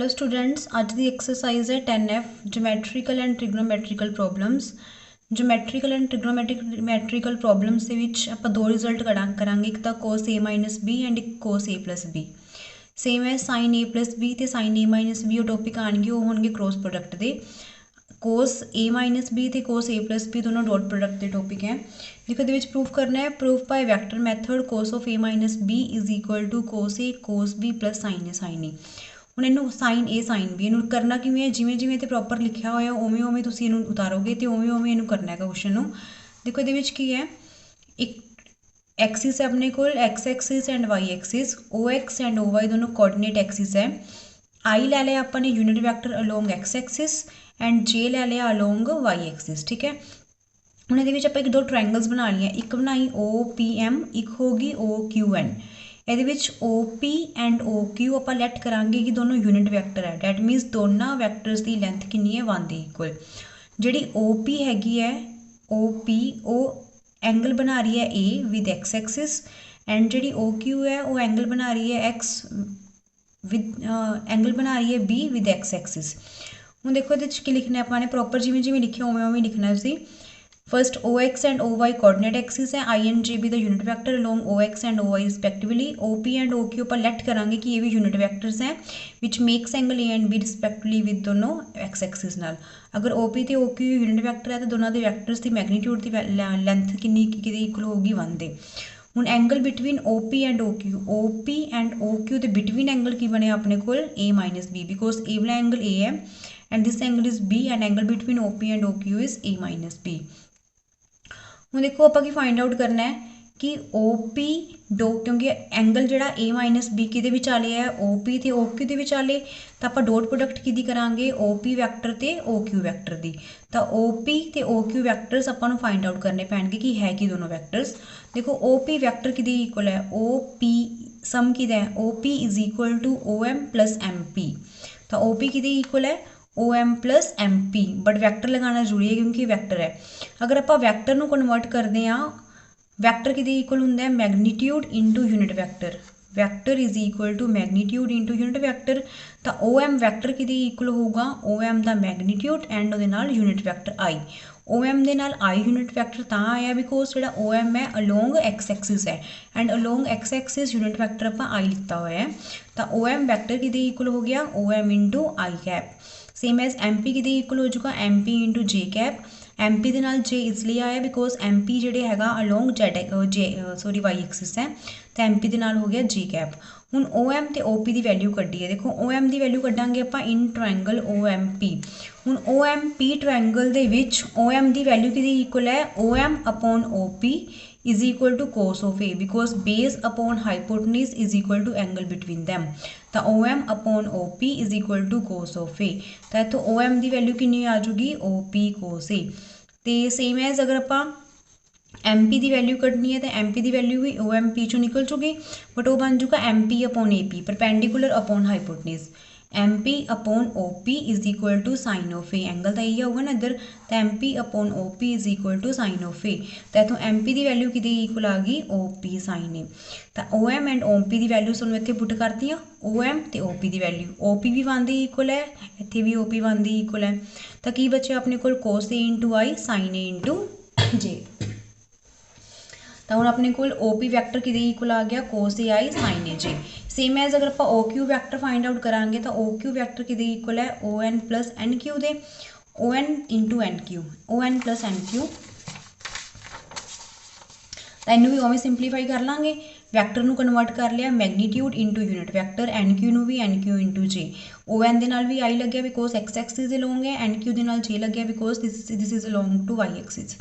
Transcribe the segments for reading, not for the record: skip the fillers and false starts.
Hello students, अज की exercise है 10F geometrical and trigonometrical problems. Geometrical and trigonometrical problems के विच आपां दो रिजल्ट करांगे, एक तो cos A minus B and एक cos A plus B. Same है साइन ए प्लस बी तो sine A minus B topic आएंगे, वो होंगे क्रॉस प्रोडक्ट के। कोस ए माइनस बी तो कोस ए प्लस बी दोनों डॉट प्रोडक्ट के टॉपिक है। देखो ये प्रूफ करना है, proof by vector method cos of A minus B is equal to cos A cos B plus sine A. ਹੁਣ ਇਹਨੂੰ ਸਾਈਨ ਏ ਸਾਈਨ ਬੀ ਇਹਨੂੰ ਕਰਨਾ ਕਿਵੇਂ ਹੈ, ਜਿਵੇਂ ਜਿਵੇਂ ਤੇ ਪ੍ਰੋਪਰ ਲਿਖਿਆ ਹੋਇਆ ਉਵੇਂ ਉਵੇਂ ਤੁਸੀਂ ਇਹਨੂੰ ਉਤਾਰੋਗੇ ਤੇ ਉਵੇਂ ਉਵੇਂ ਇਹਨੂੰ ਕਰਨਾ ਹੈਗਾ ਕੁਐਸਚਨ ਨੂੰ। ਦੇਖੋ ਇਹਦੇ ਵਿੱਚ ਕੀ ਹੈ, ਇੱਕ एक्सिस है अपने को X axis and Y axis, O X and O Y दोनों कोऑर्डिनेट एक्सिस है। आई ले लिया अपन ने unit vector along X axis and j ले लिया अलोंग वाई एक्सिस। ठीक है, ਹੁਣ ਇਹਦੇ ਵਿੱਚ ਆਪਾਂ ਇੱਕ ਦੋ ट्रायंगल्स बना लिए, एक बनाई ओ पी एम, एक होगी ओ क्यू एन। ਇਹਦੇ ਵਿੱਚ O P and O Q ਆਪਾਂ ਲੈਟ ਕਰਾਂਗੇ ਕਿ ਦੋਨੋਂ ਯੂਨਿਟ ਵੈਕਟਰ ਹੈ, ਡੈਟ ਮੀਨਸ ਦੋਨਾਂ ਵੈਕਟਰਸ ਦੀ ਲੈਂਥ ਕਿੰਨੀ ਹੈ 1 ਦੇ ਇਕੁਅਲ। ਜਿਹੜੀ ओ पी हैगी है ओ पी ਉਹ एंगल बना रही है a with X axis and जी ओ क्यू है वो एंगल बना रही है एक्स विद एंगल बना रही है बी विद एक्स एक्सिस। हूँ देखो ये लिखना है अपने प्रॉपर जिमें जिमें लिखे उवें उवें लिखना है। First O X and O Y coordinate axis है, i and j be the unit vector along O X and O Y respectively. O P and O Q पर लेट करांगे कि ये भी यूनिट वैक्टर्स हैं which makes angle A and B respectively with दोनों एक्स एक्सिस नाल। अगर ओ पी तो ओ क्यू यूनिट वैक्टर है तो दोनों के वैक्टर्स की मैगनीट्यूड की लेंथ कितनी इक्वल होगी 1 दे। हुण angle between O P and O P and O Q के बिटवीन एंगल की बने अपने को A minus B, because A वाला एंगल ए है and this angle is B and angle between O P and O Q is A minus B. हूँ देखो आप फाइंड आउट करना है कि ओ पी डो, क्योंकि एंगल जोड़ा ए माइनस बी कि वाले है ओ पी तो ओ क्यू के वाले, तो आप डॉट प्रोडक्ट कि करांगे ओ पी वैक्टर तो ओ क्यू वैक्टर की। तो ओ पी तो ओ क्यू वैक्टर्स आपको फाइंड आउट करने पैणगे कि है कि दोनों वैक्टर्स। देखो ओ पी वैक्टर कि इक्वल है ओ पी सम कि है O P is equal to O M plus M P. तो ओ पी कि इक्वल है O M plus M P, but vector लगाना जरूरी है क्योंकि वैक्टर है। अगर आप वैक्टर को कन्वर्ट करते हैं, वैक्टर कि इक्वल होंगे magnitude into unit vector, vector is equal to magnitude into unit vector. तो ओ एम वैक्टर कि इक्वल होगा ओ एम का मैगनीट्यूड एंड वो unit vector I. O M के नाल आई यूनिट वैक्टर तो आया बिकॉज जो ओ एम है अलोंग एक्स एक्सिस है and along X axis unit vector आप आई लिखता हुआ है। तो ओ एम वैक्टर कि इक्वल हो गया O M into i cap. Same as M P कि इक्वल हो जाएगा M P into j cap. M P के नाल जे इसलिए आया बिकॉज एम पी जोड़े है अलोंग जे वाई एक्सिस है, तो एम पी के नाल हो गया जे कैप। हुण ओ एम तो ओ पी की वैल्यू कड्डी है, देखो ओ एम की वैल्यू कड्डांगे आप in triangle O M P. हुण ओ एम पी ट्रायंगल दे विच ओ एम की वैल्यू कि इक्वल है O M upon O P is equal to cos of A, because base upon hypotenuse is equal to angle between them. तो O M upon O P is equal to cos of A. तो इतों ओ M की value कितनी आ जाऊगी ओ P cos ए। तो same as अगर आप M P की value कड्डनी है तो एम पी की वैल्यू भी ओ एम पी चो निकल जूगी, बट वो बन जूगा M P upon A P perpendicular upon hypotenuse. M P upon O P is equal to sine of A, angle तो यही होगा ना इधर, तो M P upon O P is equal to sine of A. तो इतों M P की value कि इक्वल आ गई ओ पी साइन ए। तो O M and O P की वैल्यू सुनो इतने पुट करती ओ एम तो ओ पी की वैल्यू ओ पी भी 1 के इक्वल है, इतने भी ओ पी 1 के इक्वल है। तो की बचे अपने को cos A into i sine A into j. तो हम अपने को ओ पी वैक्टर कि इक्वल आ गया cos A i sine A j. Same as अगर आप O Q vector find out करांगे तो ओ क्यू वैक्टर कि इक्वल है O N plus N Q दे, O N into N Q, O N plus N Q. तो इनू भी उवें सिंपलीफाई कर लाँगे, वैक्टर को कन्वर्ट कर लिया magnitude into unit vector, N Q भी N Q into j. O N के नाल भी आई लग्या बिकॉज एक्स एक्सिस अलोंग है, एन क्यू के नाल जे लग्या because this is along to Y axis.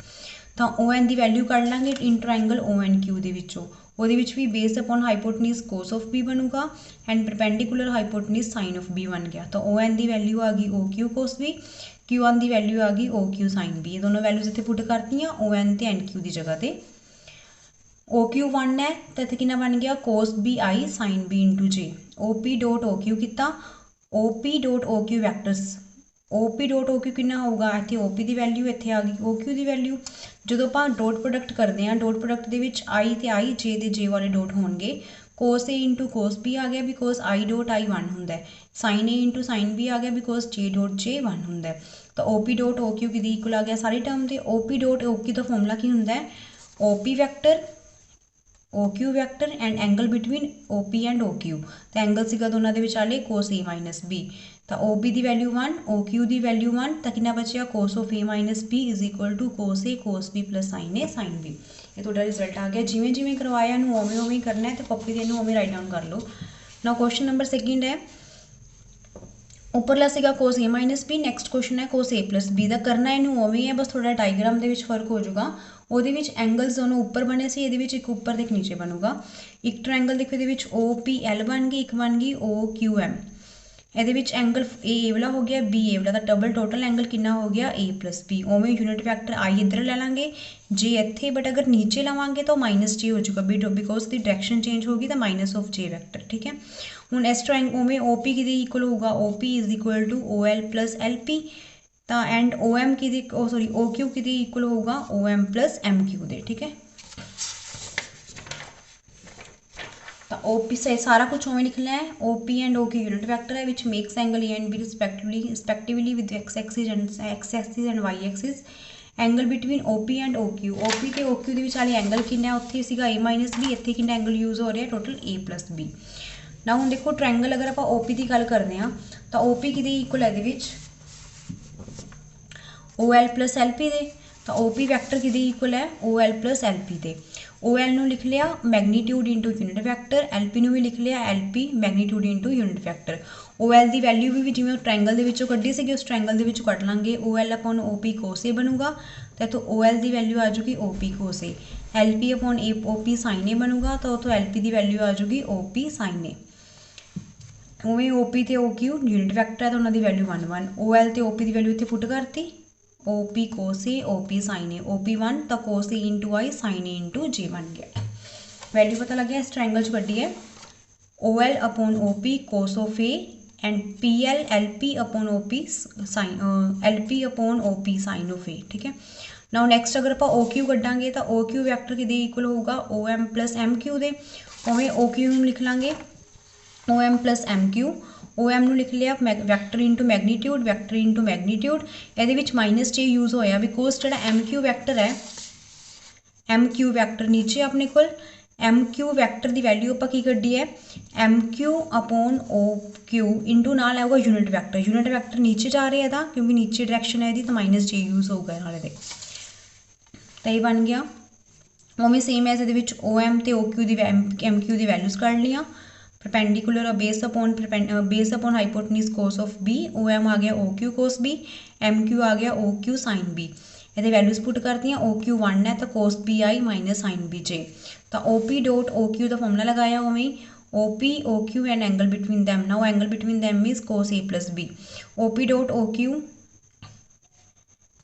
तो ओ एन की वैल्यू कढ़ लाँगे in triangle O N Q के विचों, ਉਹਦੇ ਵਿੱਚ भी base upon hypotenuse cos of B बनूगा and perpendicular hypotenuse sine of B बन गया। तो ओ एन की वैल्यू आ गई O Q cos B, Q N की वैल्यू आ गई ओ क्यू साइन बी। ये दोनों वैल्यूज इतने पुट करती ओ एन तो एन क्यू की जगह पर। ओ क्यू 1 है तो इतने कितना बन गया cos B i sine B into j. O P dot O Q किता O P dot O Q vectors, O P dot O Q कितना होगा इतने ओ पी की वैल्यू इतने आ गई ओ क्यू की वैल्यू। जो आप डॉट प्रोडक्ट करते हैं डॉट प्रोडक्ट के आई तो आई जे के जे वाले डॉट होंगे कोस ए इंटू कोस बी आ गया बिकॉज आई डॉट आई 1 होंगे, sine A into sine B आ गया बिकॉज जे डॉट जे 1 होंगे। तो O P dot O Q कि इक्वल आ गया सारी टर्म के। O P dot O Q का फॉर्मूला की होंगे O P vector O Q vector and angle between O P and O Q. तो एंगल सीगा दोनों के विचाले कोस ए माइनस बी। तो ओ पी की वैल्यू 1 ओ क्यू की वैल्यू 1 तो कितना बचिया cos of A minus B is equal to cos A cos B plus sine A sine B. ये थोड़ा रिजल्ट आ गया। जिमें जिमें करवाया उवें उवें करना है, तो कॉपी से उवें राइट डाउन कर लो ना। क्वेश्चन नंबर सेकंड है, उपरला सीगा कोस A minus B, next question है कोस ए प्लस बी का। करना इनू उवें है, बस थोड़ा डायग्राम के फर्क हो जाएगा। वो एंगल्स दोनों उपर बने से, ये एक उपर तो एक नीचे बनूगा। एक ट्रायंगल देखो ये ओ पी एल बन गई, एक बन गई ओ क्यू एम। ये एंगल ए वाला हो गया बी ए वाला, तो डबल टोटल एंगल कितना हो गया ए प्लस बी। उवें यूनिट फैक्टर आई इधर ले लेंगे, जे इत्थे, बट अगर नीचे लवांगे तो माइनस जे हो जाएगा बिकॉज दी डायरेक्शन चेंज होगी तो माइनस ऑफ जे वैक्टर। ठीक है, हुण इस ट्रायंगल उवें ओ पी कि इक्वल होगा O P is equal to O L plus L P. तो एंड ओ एम कि सॉरी ओ क्यू कि इक्वल होगा O M plus M Q दे। ठीक है, तो ओ पी से सारा कुछ उवें लिखना है। O P and O Q unit vector है which makes angle A and B respectively with X axis and Y axis. Angle between O P and O Q, O P तो O Q के विचाले angle कितना उत्थे सीगा ए minus B, इत्थे कितना angle use हो रहा है टोटल ए प्लस बी। ना हुण देखो ट्रायंगल अगर आप ओ पी की गल करते हैं तो ओ पी कि इक्वल है O L plus L P दे। तो ओ पी वैक्टर कि इक्वल है O L plus L P दे। ओ एल नूं लिख लिया magnitude into unit vector, L P नूं भी लिख लिया L P magnitude into unit vector. O L की वैल्यू भी जिवें ट्रायंगल के विचों कड्ढी सी उस ट्रायंगल के विचों कट लांगे। O L upon O P cos A बनूगा, तो इतों ओ एल की वैल्यू आ जाएगी O P cos A. L P upon A O P sine A बनूगा, तो उतों एल पी की वैल्यू आ जाएगी ओ पी साइन ए। उवें ओ पी तो ओ क्यू यूनिट वैक्टर है तो उन्होंने वैल्यू 1 1। ओ एल तो ओ पी की वैल्यू इतने पुट करती ओ पी कोस ए ओ पी साइन ए। ओ पी 1 तो cos A into i sine A into जे बन गया। वैल्यू पता लग गया इस ट्रायंगल च कड्ढी है O L upon O P cos of A and P L P upon O P sine L P upon O P sine of A. ठीक है, नाउ नैक्सट अगर आप ओ क्यू कड्डांगे तो ओ क्यू वैक्टर कि equal होगा O M plus M Q दे। उवें ओ क्यू लिख लांगे O M plus M Q. O M नूं लिख लिया vector into magnitude, vector into magnitude. ये माइनस जे यूज होया बिकॉज जो एम क्यू वैक्टर है एम क्यू वैक्टर नीचे अपने को एम क्यू वैक्टर की वैल्यू आप की कड्ढी है M Q upon O Q into नाल आएगा यूनिट वैक्टर। यूनिट वैक्टर नीचे जा रहा है क्योंकि नीचे डायरेक्शन है तो माइनस जे यूज होगा नाले दे, तो ये बन गया। उवें सेम है इस ओ एम तो ओ क्यू की एम क्यू की वैल्यूज कढ़ लिया। Perpendicular base upon hypotenuse cos of B. O M आ गया O Q cos B, M Q आ गया ओ क्यू साइन बी। ये वैल्यूज पुट करती हैं ओ क्यू 1 है तो cos B i minus sine B j. तो O P dot O Q का फॉर्मूला लगाया उवें O P O Q and angle between them. Now angle between them is cos A plus B. O P dot O Q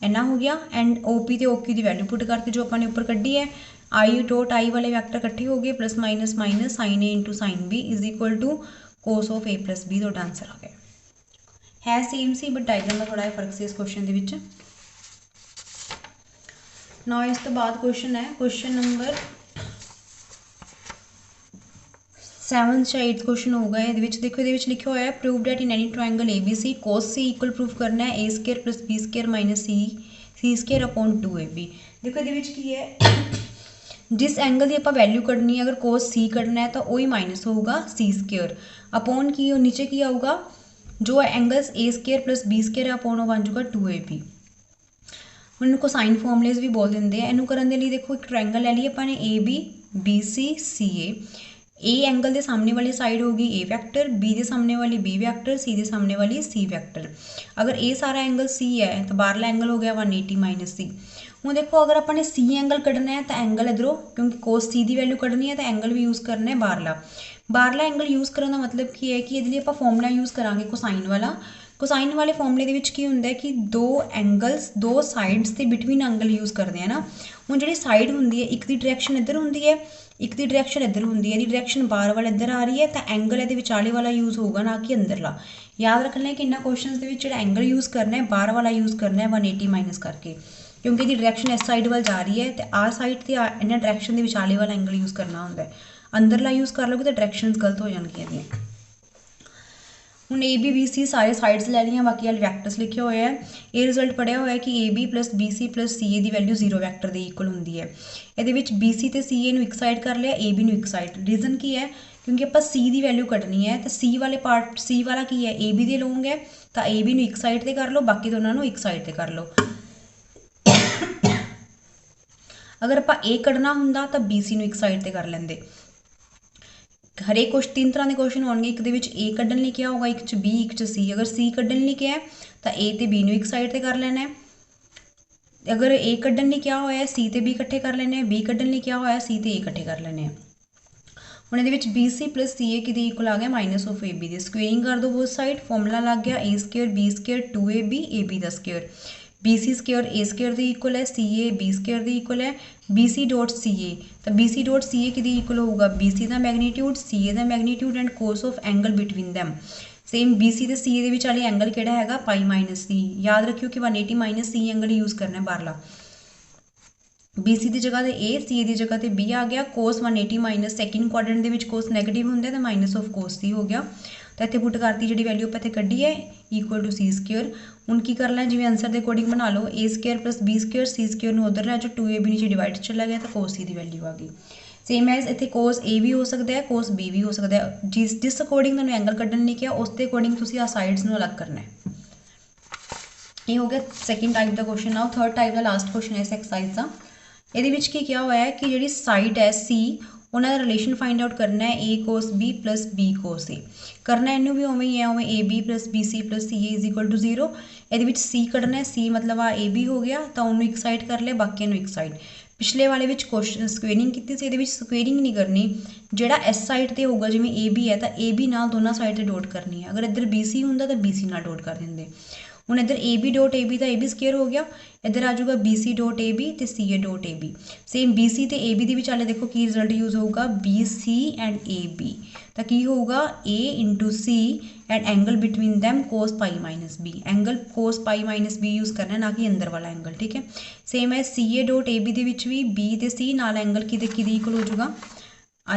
इन्ना हो गया and O P तो O Q की value put करके जो अपने ऊपर कड्ढी है आई डॉट आई वाले वैक्टर इकट्ठे हो गए plus minus minus sine A into sine B is equal to cos of A plus B. तो आंसर आ गया है सेम सी बट डायग्राम का थोड़ा फर्क से इस क्वेश्चन के। ना इस तो बाद क्वेश्चन है क्वेश्चन नंबर 7th या 8th क्वेश्चन होगा। ये देखो ये लिखा हुआ है prove that in any triangle A B C cos C equal prove करना है A square plus B square minus C square upon 2 A B. देखो ये की है जिस एंगल की आप वैल्यू कढ़नी है अगर कोस सी कढ़ना है तो वही माइनस होगा सी स्केयर अपॉन की नीचे की आऊगा जो एंगल्स ए स्केयर प्लस बी स्केयर है अपॉन बन जाऊगा 2 ए बी। उन्होंने कोसाइन फॉर्मूलेज भी बोल देंगे इनू करने लिए। देखो एक ट्रायंगल ले लिया अपने ए बी सी ए एंगल के सामने वाली साइड होगी ए वैक्टर, बी के सामने वाली बी वैक्टर, सी के सामने वाली सी वैक्टर। अगर ए सारा एंगल सी है तो बाहरला एंगल हो गया 180 माइनस सी। हूँ देखो अगर अपने सी एंगल कढ़ना है तो एंगल इधरों क्योंकि कोस सी की वैल्यू कढ़नी है तो एंगल भी यूज़ करना है बाहरला एंगल यूज़ करने का मतलब की है कि ये आप फॉर्मूला यूज़ करांगे कोसाइन वाला। कोसाइन वाले फॉर्मूले की होंगे कि दो एंगल्स दो साइड्स के बिटवीन एंगल यूज़ करते हैं ना। हूँ जी साइड होंगी है एक की डायरेक्शन इधर होंगी है एक की डायरेक्शन इधर होंगी है, डायरेक्शन बाहर वाला इधर आ रही है तो एंगल ये विचाले वाला यूज़ होगा ना कि अंदरला। याद रखना है कि इन्होंने क्वेश्चन के एंगल यूज़ करना है बाहर वाला यूज़ करना है 180 माइनस करके। क्योंकि ਇਹਦੀ ਡਾਇਰੈਕਸ਼ਨ ਇਸ ਸਾਈਡ ਵੱਲ ਜਾ ਰਹੀ ਹੈ ਤੇ ਆਹ ਸਾਈਡ ਤੇ ਇਹਨਾਂ ਡਾਇਰੈਕਸ਼ਨ ਦੇ ਵਿਚਾਲੇ ਵਾਲਾ ਐਂਗਲ ਯੂਜ਼ ਕਰਨਾ ਹੁੰਦਾ ਹੈ। ਅੰਦਰਲਾ ਯੂਜ਼ ਕਰ ਲੋਗੇ ਤਾਂ ਡਾਇਰੈਕਸ਼ਨਸ ਗਲਤ ਹੋ ਜਾਣਗੀਆਂ ਇਹਦੀਆਂ। ਹੁਣ ए बी बी सी सारे साइड्स ले लिया, बाकी वाले वैक्टर्स लिखे हुए हैं। ये रिजल्ट पढ़िया होया कि A B plus B C plus C A की वैल्यू 0 वैक्टर के इक्वल होंगी है। ये बी सी तो सी ए एक साइड कर लिया, ए बी एक साइड। रीजन की है क्योंकि आप सी की वैल्यू कटनी है तो सी वाले पार्ट सी वाला की है ए बी दे लोगे तो ए बी एक साइड पर कर लो, बाकी दोनों एक साइड पर कर लो। अगर आप ए कढ़ना होंदा तो बी सी एक साइड पर कर लेंगे। हरेक कुछ 3 तरह के क्वेश्चन होंगे, एक ए कढ़न लिए क्या होगा, एक च बी एक च सी। अगर सी कढ़न लिए क्या है तो ए तो बी एक साइड पर कर लेना है। अगर ए कढ़न लिए क्या होया सी तो बी इकट्ठे कर लेने, बी कढ़न लिए क्या होया सी तो ए इकट्ठे कर लेने। हुण ये बी सी प्लस सी ए कि इक्वल आ गया minus of A be the. Squaring कर दो बोथ साइड, फॉर्मूला लग गया ए स्केयर बी स्केयर 2ab का स्केयर। बी सी स्केयर ए स्केयर के इक्वल है, सी ए बी स्केयर के इक्वल है। बी सी डॉट सी ए तो बी सी डॉट सी ए कि इक्वल होगा बी सी का मैगनीट्यूड सी ए का magnitude and cos of angle between them. Same B C तो सी ए वाले एंगल किहड़ा हैगा पाई माइनस सी। याद रखियो कि 180 माइनस सी एंगल यूज़ करना है बारला। बी सी की जगह तो ए, सी ए की जगह तो बी आ गया। कोस 180 माइनस सैकेंड क्वाड्रेंट के कोस नैगेटिव होंगे तो माइनस ऑफ कोस सी हो गया। तो इतने पुट करती जी वैल्यू आप इतने कढ़ी है इक्वल टू सी स्केयर। हूँ की कर लें जिवें आंसर के अकॉर्डिंग बना लो, ए स्केयर प्लस बी स्केयर सी स्केयर उधर लै जो 2ab नीचे डिवाइड चला गया तो कोस सी की वैल्यू आ गई। सेम एज इतने कोस ए भी हो सकता है कोस बी भी हो सकता है। जिस अकॉर्डिंग तुहानूं एंगल कढ़न नहीं किया उस अकॉर्डिंग तुसीं आ साइड्स नूं अलग करना है। ये हो गया सैकेंड टाइप का क्वेश्चन। आओ थर्ड टाइप का लास्ट क्वेश्चन है इस एक्सरसाइज का। ये क्या होया है कि जी साइड है सी उन्होंने रिलेशन फाइंड आउट करना है A cos B plus B cos A. करना इनू भी उवें ही है, उवें A B plus B C plus C A is equal to 0। ये सी कढ़ना है, सी मतलब आ ए बी हो गया तो उन्होंने एक साइड कर लिया, बाकी एक साइड। पिछले वाले क्वेश्चन स्क्वेयरिंग की थी, ये स्क्वेयरिंग नहीं करनी। जोड़ा इस साइड पर होगा जिवें ए बी है तो ए बी नाल दोनों साइड पर डॉट करनी है। अगर इधर बी सी होंदा तो बी सी नाल डॉट कर देंगे। हूँ इधर A B dot A B का ए बी स्केयर हो गया, इधर आ जाऊगा B C dot A B तो C A dot A B. Same B C तो ए बी के विचाले देखो की रिजल्ट यूज़ होगा B C and A B तो की होगा A into C and angle between them cos pi minus B. Angle cos pi minus B use करना ना कि अंदर वाला एंगल। ठीक है, सेम है सी ए डॉट ए बी भी बी तो सी नाल एंगल कि इक्वल हो जाऊगा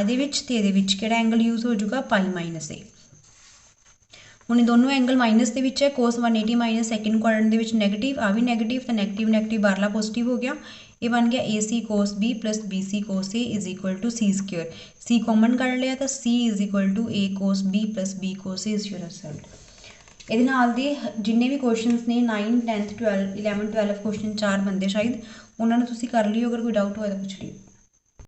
ये किहड़ा एंगल यूज़ हो जाऊगा पाई माइनस ए। हूँ दोनों एंगल माइनस के है, कोस 180 माइनस सैकेंड क्वाड्रेंट के नैगेटिव आ भी नैगेटिव तो नैगेटिव नैगेटिव बारला पॉजिटिव हो गया। ये बन गया A C cos B plus B C cos A is equal to C square. C common कर लिया तो C is equal to A cos B plus B cos A is your result. ये नाल दे जिन्ने भी क्वेश्चन ने 9, 10, 12, 11, 12 question 4 बनते शायद उन्होंने तुसीं कर लियो। अगर कोई डाउट होए तो पूछ लियो।